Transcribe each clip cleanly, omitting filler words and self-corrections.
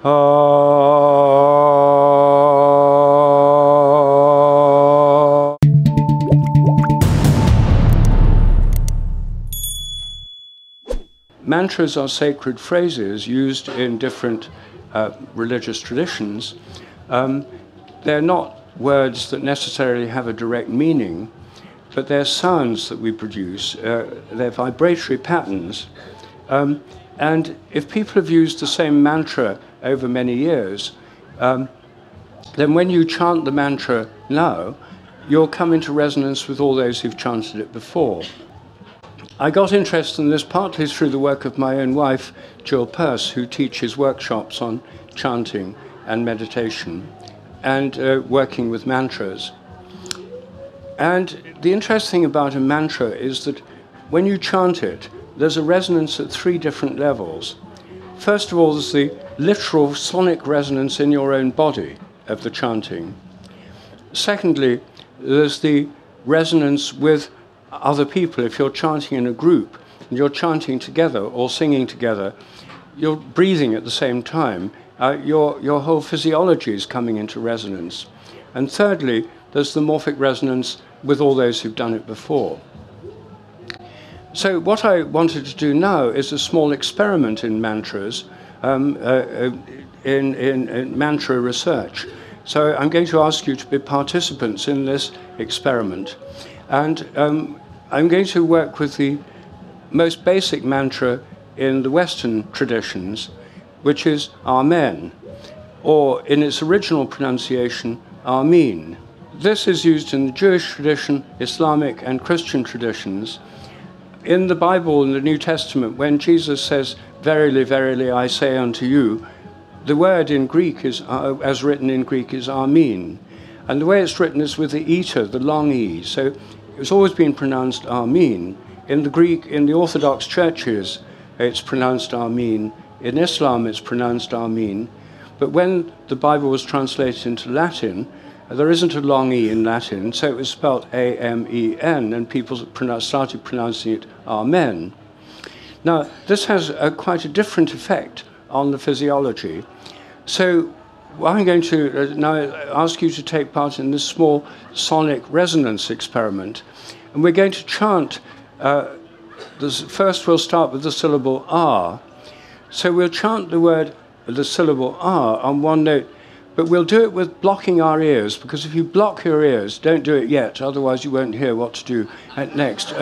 Mantras are sacred phrases used in different religious traditions. They're not words that necessarily have a direct meaning, but they're sounds that we produce. They're vibratory patterns. And if people have used the same mantra over many years, then when you chant the mantra now, you'll come into resonance with all those who've chanted it before. I got interested in this partly through the work of my own wife, Jill Peirce, who teaches workshops on chanting and meditation and working with mantras. And the interesting thing about a mantra is that when you chant it, there's a resonance at 3 different levels. First of all, there's the literal sonic resonance in your own body of the chanting. Secondly, there's the resonance with other people. If you're chanting in a group, and you're chanting together or singing together, you're breathing at the same time. Your whole physiology is coming into resonance. And thirdly, there's the morphic resonance with all those who've done it before. So what I wanted to do now is a small experiment in mantras, in mantra research. So I'm going to ask you to be participants in this experiment. And I'm going to work with the most basic mantra in the Western traditions, which is āmēn, or in its original pronunciation, amīn. This is used in the Jewish tradition, Islamic and Christian traditions. In the Bible, in the New Testament, when Jesus says, "Verily, verily, I say unto you," the word in Greek is, as written in Greek, is amīn. And the way it's written is with the eta, the long E. So it's always been pronounced amīn. In the Greek, in the Orthodox churches, it's pronounced amīn. In Islam, it's pronounced amīn. But when the Bible was translated into Latin, there isn't a long E in Latin, so it was spelled A-M-E-N, and people started pronouncing it āmēn. Now, this has quite a different effect on the physiology. So I'm going to now ask you to take part in this small sonic resonance experiment. And we're going to chant, first we'll start with the syllable R. So we'll chant the syllable R on one note, but we'll do it with blocking our ears, because if you block your ears, don't do it yet, otherwise you won't hear what to do next.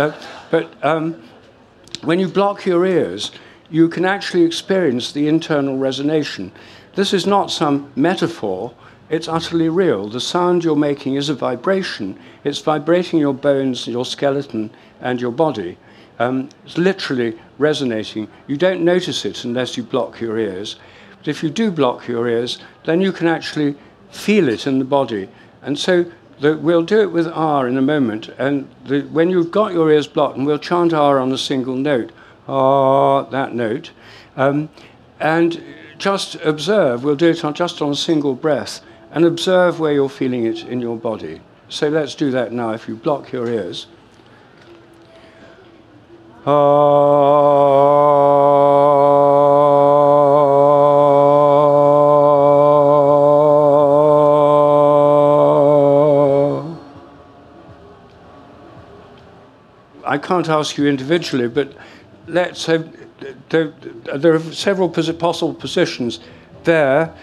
When you block your ears, you can actually experience the internal resonation. This is not some metaphor, it's utterly real. The sound you're making is a vibration. It's vibrating your bones, your skeleton, and your body. It's literally resonating. You don't notice it unless you block your ears. But if you do block your ears, then you can actually feel it in the body. And so we'll do it with R in a moment. And when you've got your ears blocked, and we'll chant R on a single note, R, that note, and just observe, we'll do it just on a single breath, and observe where you're feeling it in your body. So let's do that now. If you block your ears. I can't ask you individually, but let's have, there are several possible positions there,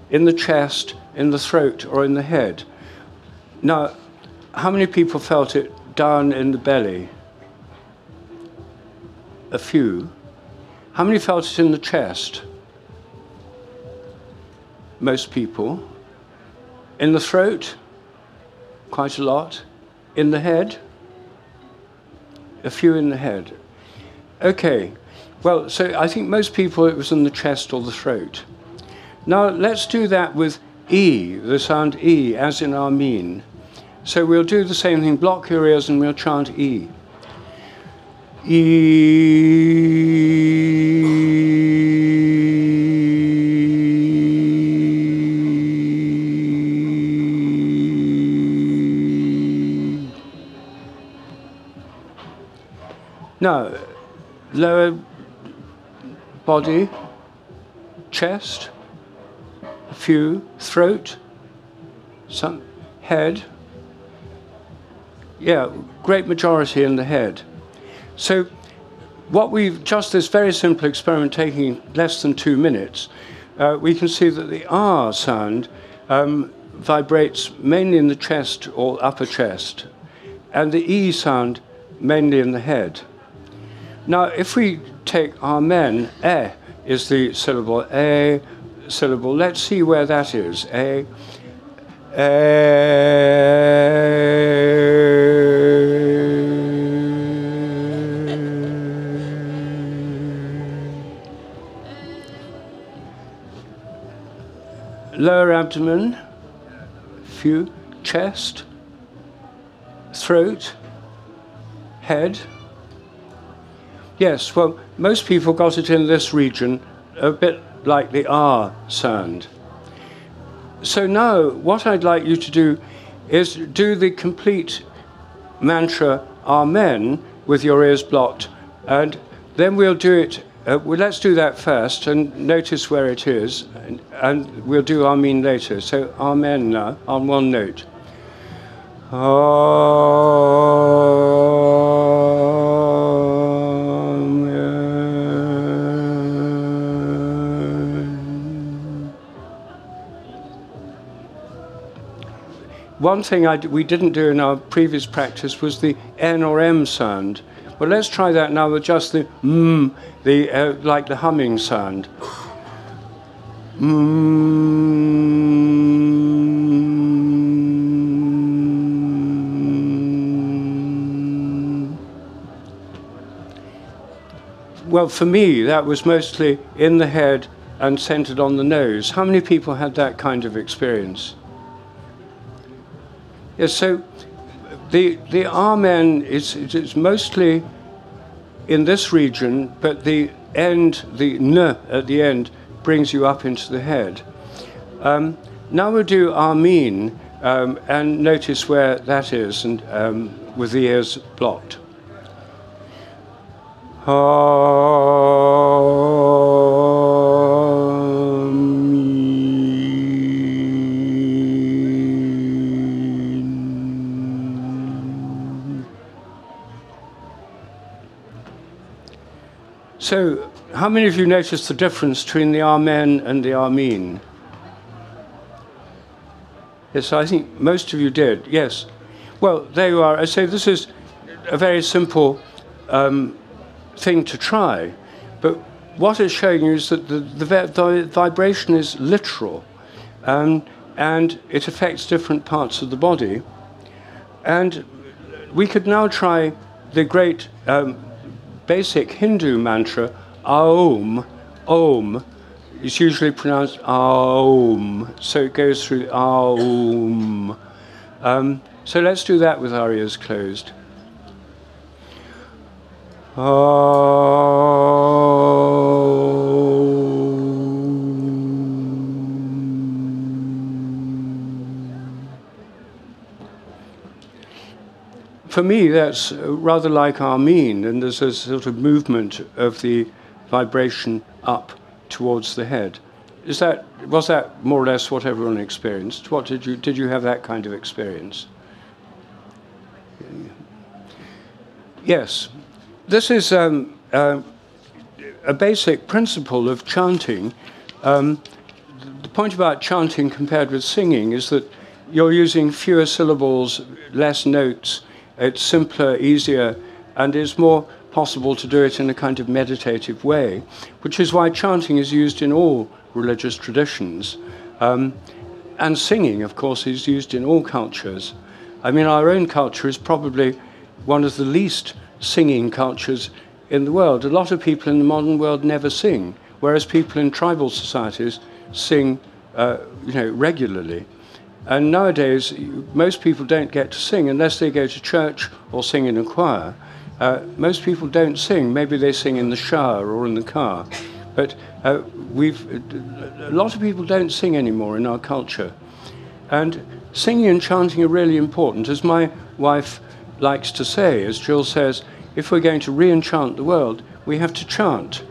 in the chest, in the throat, or in the head. Now, how many people felt it down in the belly? A few. How many felt it in the chest? Most people. In the throat? Quite a lot. In the head? A few in the head. Okay. Well, so I think most people it was in the chest or the throat. Now let's do that with E, the sound E, as in amīn. So we'll do the same thing, block your ears and we'll chant E. Now, lower body, chest, few, throat, some head. Yeah, great majority in the head. So what we've, just this very simple experiment taking less than 2 minutes, we can see that the R sound vibrates mainly in the chest or upper chest, and the E sound mainly in the head. Now, if we take āmēn, is the syllable, a syllable. Let's see where that is. Lower abdomen, few, chest, throat, head. Yes, well, most people got it in this region, a bit like the R sound. So now, what I'd like you to do is do the complete mantra āmēn with your ears blocked, and then we'll do it. Well, let's do that first, and notice where it is, and we'll do amīn later. So āmēn now, on one note. One thing we didn't do in our previous practice was the N or M sound. But let's try that now with just the like the humming sound. Well, for me, that was mostly in the head and centered on the nose. How many people had that kind of experience? Yes, so the āmēn is mostly in this region, but the end, the n at the end, brings you up into the head. Now we'll do amīn, and notice where that is, and with the ears blocked. So, how many of you noticed the difference between the āmēn and the amīn? Yes, I think most of you did, yes. Well, there you are. I say this is a very simple thing to try, but what it's showing you is that the vibration is literal, and it affects different parts of the body. And we could now try the great basic Hindu mantra, Om. Om. It's usually pronounced Om, so it goes through Om. So let's do that with our ears closed. For me, that's rather like amīn, and there's a sort of movement of the vibration up towards the head. Was that more or less what everyone experienced? Did you have that kind of experience? Yes. This is a basic principle of chanting. The point about chanting compared with singing is that you're using fewer syllables, less notes. It's simpler, easier, and it's more possible to do it in a kind of meditative way, which is why chanting is used in all religious traditions. And singing, of course, is used in all cultures. I mean, our own culture is probably one of the least singing cultures in the world. A lot of people in the modern world never sing, whereas people in tribal societies sing regularly. And nowadays, most people don't get to sing unless they go to church or sing in a choir. Most people don't sing. Maybe they sing in the shower or in the car. But a lot of people don't sing anymore in our culture. And singing and chanting are really important. As my wife likes to say, as Jill says, if we're going to re-enchant the world, we have to chant,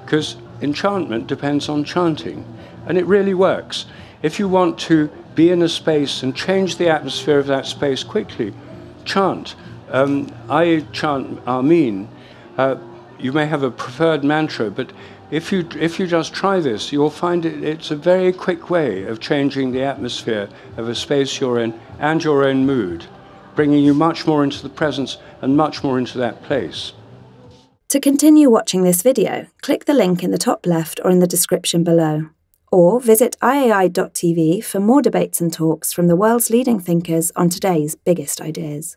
because enchantment depends on chanting. And it really works. If you want to be in a space and change the atmosphere of that space quickly, chant. I chant amīn. You may have a preferred mantra, but if you just try this, you'll find it's a very quick way of changing the atmosphere of a space you're in and your own mood, bringing you much more into the presence and much more into that place. To continue watching this video, click the link in the top left or in the description below. Or visit iai.tv for more debates and talks from the world's leading thinkers on today's biggest ideas.